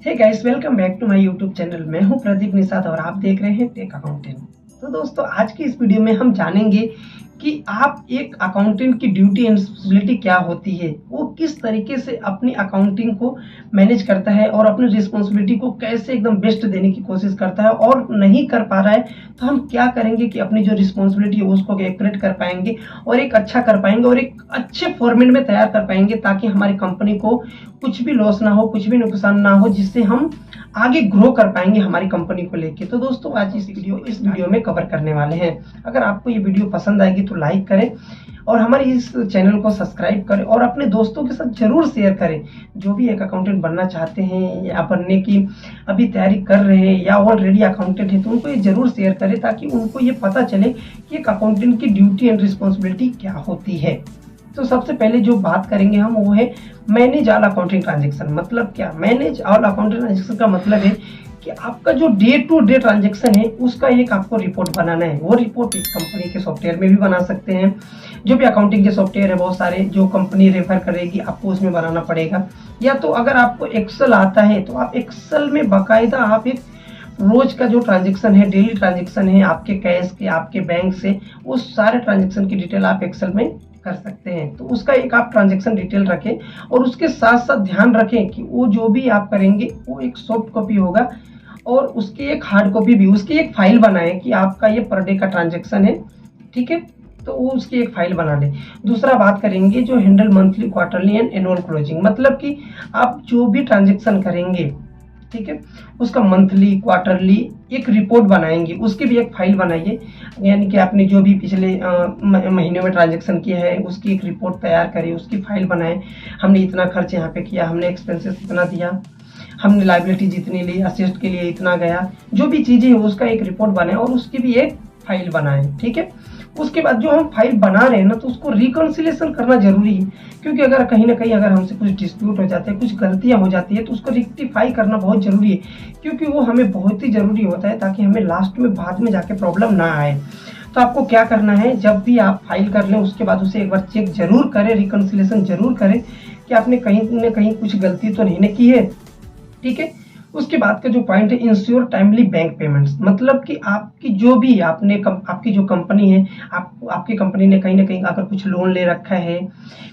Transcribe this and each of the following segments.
Hey guys, welcome back to my YouTube channel. मैं हूं प्रदीप निषाद और आप देख रहे हैं टेक अकाउंटेंट। तो दोस्तों, आज की इस वीडियो में हम जानेंगे कि आप एक अकाउंटेंट की ड्यूटी एंड रिस्पॉन्सिबिलिटी क्या होती है, वो किस तरीके से अपनी अकाउंटिंग को मैनेज करता है और अपनी रिस्पॉन्सिबिलिटी को कैसे एकदम बेस्ट देने की कोशिश करता है, और नहीं कर पा रहा है तो हम क्या करेंगे कि अपनी जो रिस्पॉन्सिबिलिटी है उसको एक्यूरेट कर पाएंगे और एक अच्छा कर पाएंगे और एक अच्छे फॉर्मेट में तैयार कर पाएंगे, ताकि हमारी कंपनी को कुछ भी लॉस ना हो, कुछ भी नुकसान ना हो, जिससे हम आगे ग्रो कर पाएंगे हमारी कंपनी को लेके। तो दोस्तों, आज इस वीडियो में कवर करने वाले हैं। अगर आपको ये वीडियो पसंद आएगी तो लाइक करें और हमारे इस चैनल को सब्सक्राइब करें और अपने दोस्तों के साथ जरूर शेयर करें। जो भी एक अकाउंटेंट बनना चाहते हैं या बनने की अभी तैयारी कर रहे हैं या ऑलरेडी अकाउंटेंट है, तो उनको ये जरूर शेयर करें ताकि उनको ये पता चले कि एक अकाउंटेंट की ड्यूटी एंड रिस्पॉन्सिबिलिटी क्या होती है। तो सबसे पहले जो बात करेंगे हम वो है मैनेज ऑल अकाउंटिंग ट्रांजेक्शन। मतलब क्या? मैनेज ऑल अकाउंटिंग ट्रांजेक्शन का मतलब है कि आपका जो डे टू डे ट्रांजेक्शन है उसका एक आपको रिपोर्ट बनाना है। वो रिपोर्ट कंपनी के सॉफ्टवेयर में भी बना सकते हैं। जो भी अकाउंटिंग के सॉफ्टवेयर है बहुत सारे जो कंपनी रेफर करेगी आपको उसमें बनाना पड़ेगा, या तो अगर आपको एक्सेल आता है तो आप एक्सेल में बाकायदा आप एक रोज का जो ट्रांजेक्शन है, डेली ट्रांजेक्शन है आपके कैश के, आपके बैंक से, उस सारे ट्रांजेक्शन की डिटेल आप एक्सेल में कर सकते हैं। तो उसका एक आप ट्रांजैक्शन डिटेल रखें और उसके साथ साथ ध्यान रखें कि वो जो भी आप करेंगे वो एक सॉफ्ट कॉपी होगा और उसकी एक हार्ड कॉपी भी, उसकी एक फाइल बनाएं कि आपका ये पर डे का ट्रांजैक्शन है। ठीक है, तो वो उसकी एक फाइल बना लें। दूसरा बात करेंगे जो handle monthly, quarterly and annual closing. मतलब कि आप जो भी ट्रांजैक्शन करेंगे, ठीक है, उसका मंथली, क्वार्टरली एक रिपोर्ट बनाएंगे, उसकी भी एक फाइल बनाइए। यानी कि आपने जो भी पिछले महीने में ट्रांजैक्शन किया है उसकी एक रिपोर्ट तैयार करें, उसकी फाइल बनाएं। हमने इतना खर्च यहाँ पे किया, हमने एक्सपेंसेस इतना दिया, हमने लायबिलिटी जितनी ली, असिस्ट के लिए इतना गया, जो भी चीजें हैं उसका एक रिपोर्ट बनाएं और उसकी भी एक फाइल बनाएं। ठीक है, उसके बाद जो हम फाइल बना रहे हैं ना, तो उसको रिकंसिलिएशन करना जरूरी है, क्योंकि अगर कहीं ना कहीं अगर हमसे कुछ डिस्प्यूट हो जाते हैं, कुछ गलतियां हो जाती है, तो उसको रेक्टिफाई करना बहुत जरूरी है, क्योंकि वो हमें बहुत ही जरूरी होता है ताकि हमें लास्ट में बाद में जाके प्रॉब्लम ना आए। तो आपको क्या करना है, जब भी आप फाइल कर लें उसके बाद उसे एक बार चेक जरूर करें, रिकंसिलिएशन जरूर करें कि आपने कहीं ना कहीं कुछ गलती तो नहीं की है। ठीक है, उसके बाद का जो पॉइंट है इंश्योर टाइमली बैंक पेमेंट्स। मतलब कि आपकी जो भी आपकी जो कंपनी है, आपकी कंपनी ने कहीं ना कहीं अगर कुछ लोन ले रखा है,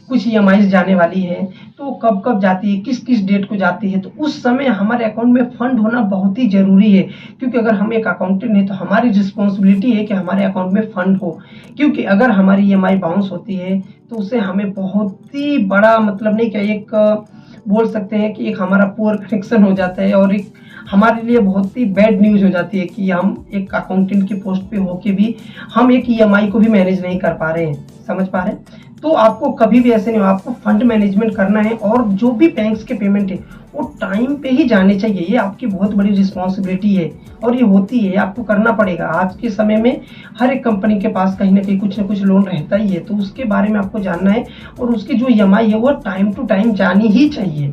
कुछ ईएमआई जाने वाली है, तो कब कब जाती है, किस किस डेट को जाती है, तो उस समय हमारे अकाउंट में फंड होना बहुत ही जरूरी है। क्योंकि अगर हम एक अकाउंटेंट है तो हमारी रिस्पॉन्सिबिलिटी है कि हमारे अकाउंट में फंड हो, क्योंकि अगर हमारी ईएमआई बाउंस होती है तो उससे हमें बहुत ही बड़ा, मतलब नहीं क्या, एक बोल सकते हैं कि एक हमारा पुअर कनेक्शन हो जाता है और एक हमारे लिए बहुत ही बैड न्यूज हो जाती है कि हम एक अकाउंटेंट की पोस्ट पे होके भी हम एक ईएमआई को भी मैनेज नहीं कर पा रहे हैं। समझ पा रहे हैं? तो आपको कभी भी ऐसे नहीं हो, आपको फंड मैनेजमेंट करना है और जो भी बैंक्स के पेमेंट है वो टाइम पे ही जाने चाहिए। ये आपकी बहुत बड़ी रिस्पॉन्सिबिलिटी है और ये होती है, आपको करना पड़ेगा। आज के समय में हर एक कंपनी के पास कहीं ना कहीं कुछ ना कुछ लोन रहता ही है, तो उसके बारे में आपको जानना है और उसकी जो ईएमआई है वो टाइम टू टाइम जानी ही चाहिए।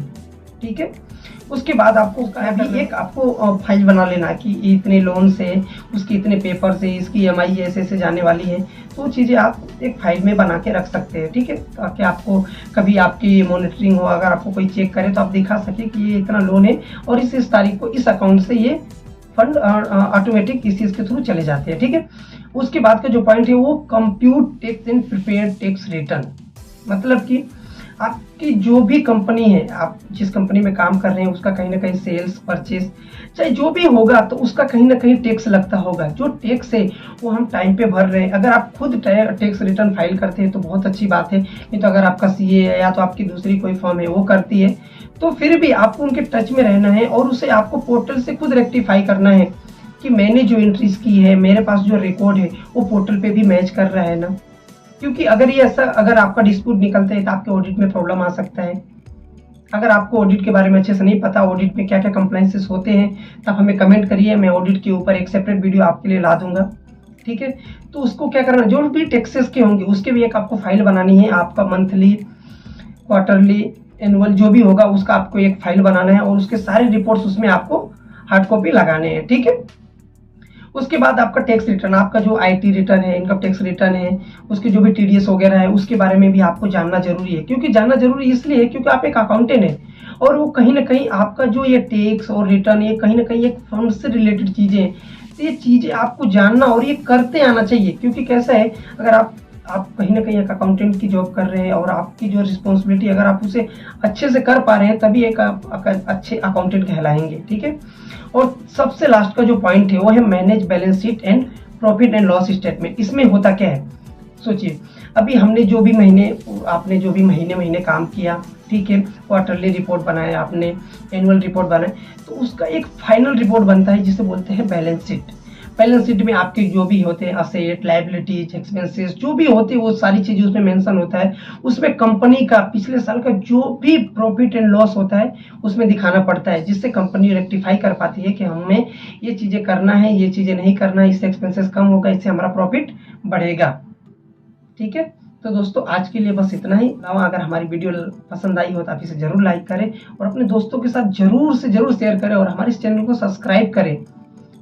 ठीक है, उसके बाद आपको अभी एक आपको फाइल बना लेना कि इतने लोन से, उसके इतने पेपर से, इसकी ईएमआई ऐसे ऐसे जाने वाली है। तो चीज़ें आप एक फाइल में बना के रख सकते हैं। ठीक है, ताकि आपको कभी आपकी मॉनिटरिंग हो, अगर आपको कोई चेक करे तो आप दिखा सके कि ये इतना लोन है और इस तारीख को इस अकाउंट से ये फंड ऑटोमेटिक इस चीज़ के थ्रू चले जाते हैं। ठीक है, उसके बाद का जो पॉइंट है वो compute tax and prepare tax return. मतलब कि आपकी जो भी कंपनी है, आप जिस कंपनी में काम कर रहे हैं, उसका कहीं ना कहीं सेल्स, परचेज, चाहे जो भी होगा, तो उसका कहीं ना कहीं टैक्स लगता होगा। जो टैक्स है वो हम टाइम पे भर रहे हैं। अगर आप खुद टैक्स रिटर्न फाइल करते हैं तो बहुत अच्छी बात है, नहीं तो अगर आपका सीए है या तो आपकी दूसरी कोई फर्म है वो करती है, तो फिर भी आपको उनके टच में रहना है और उसे आपको पोर्टल से खुद रेक्टिफाई करना है कि मैंने जो एंट्रीज की है, मेरे पास जो रिकॉर्ड है वो पोर्टल पे भी मैच कर रहा है ना। क्योंकि अगर ये ऐसा, अगर आपका डिस्प्यूट निकलता है तो आपके ऑडिट में प्रॉब्लम आ सकता है। अगर आपको ऑडिट के बारे में अच्छे से नहीं पता, ऑडिट में क्या क्या कंप्लायंसेस होते हैं, तब हमें कमेंट करिए, मैं ऑडिट के ऊपर एक सेपरेट वीडियो आपके लिए ला दूंगा। ठीक है, तो उसको क्या करना, जो भी टैक्सेस के होंगे उसके भी एक आपको फाइल बनानी है। आपका मंथली, क्वार्टरली, एनुअल जो भी होगा उसका आपको एक फाइल बनाना है और उसके सारे रिपोर्ट्स उसमें आपको हार्ड कॉपी लगाने हैं। ठीक है, उसके बाद आपका टैक्स रिटर्न, आपका जो आईटी रिटर्न है, इनकम टैक्स रिटर्न है, उसके जो भी टीडीएस वगैरह है उसके बारे में भी आपको जानना जरूरी है। क्योंकि जानना जरूरी इसलिए है क्योंकि आप एक अकाउंटेंट है और वो कहीं ना कहीं आपका जो ये टैक्स और रिटर्न, ये कहीं ना कहीं एक फंड से रिलेटेड चीजें हैं। तो ये चीजें आपको जानना और ये करते आना चाहिए। क्योंकि कैसा है, अगर आप कहीं ना कहीं एक अकाउंटेंट की जॉब कर रहे हैं और आपकी जो रिस्पॉन्सिबिलिटी अगर आप उसे अच्छे से कर पा रहे हैं तभी एक आप अच्छे अकाउंटेंट कहलाएंगे। ठीक है। और सबसे लास्ट का जो पॉइंट है वो है manage balance sheet and profit and loss statement. इसमें होता क्या है, सोचिए, अभी हमने जो भी आपने जो भी महीने काम किया, ठीक है, क्वार्टरली रिपोर्ट बनाया आपने, एनुअल रिपोर्ट बनाया, तो उसका एक फाइनल रिपोर्ट बनता है जिसे बोलते हैं बैलेंस शीट। बैलेंस शीट में आपके जो भी होते हैं असेट, लायबिलिटीज, एक्सपेंसेस जो भी होते हैं वो सारी चीजें उसमें मेंशन होता है। उसमें कंपनी का पिछले साल का जो भी प्रॉफिट एंड लॉस होता है उसमें दिखाना पड़ता है, जिससे कंपनी रेक्टिफाई कर पाती है कि हमें ये चीजें करना है, ये चीजें नहीं करना है, इससे एक्सपेंसेस कम होगा, इससे हमारा प्रॉफिट बढ़ेगा। ठीक है। तो दोस्तों आज के लिए बस इतना ही। अगर हमारी वीडियो पसंद आई हो तो आप इसे जरूर लाइक करें और अपने दोस्तों के साथ जरूर से जरूर शेयर करें और हमारे इस चैनल को सब्सक्राइब करें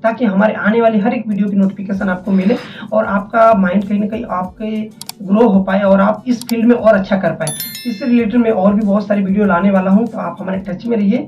ताकि हमारे आने वाली हर एक वीडियो की नोटिफिकेशन आपको मिले और आपका माइंड कहीं ना कहीं आपके ग्रो हो पाए और आप इस फील्ड में और अच्छा कर पाए। इससे रिलेटेड मैं और भी बहुत सारी वीडियो लाने वाला हूँ, तो आप हमारे टच में रहिए।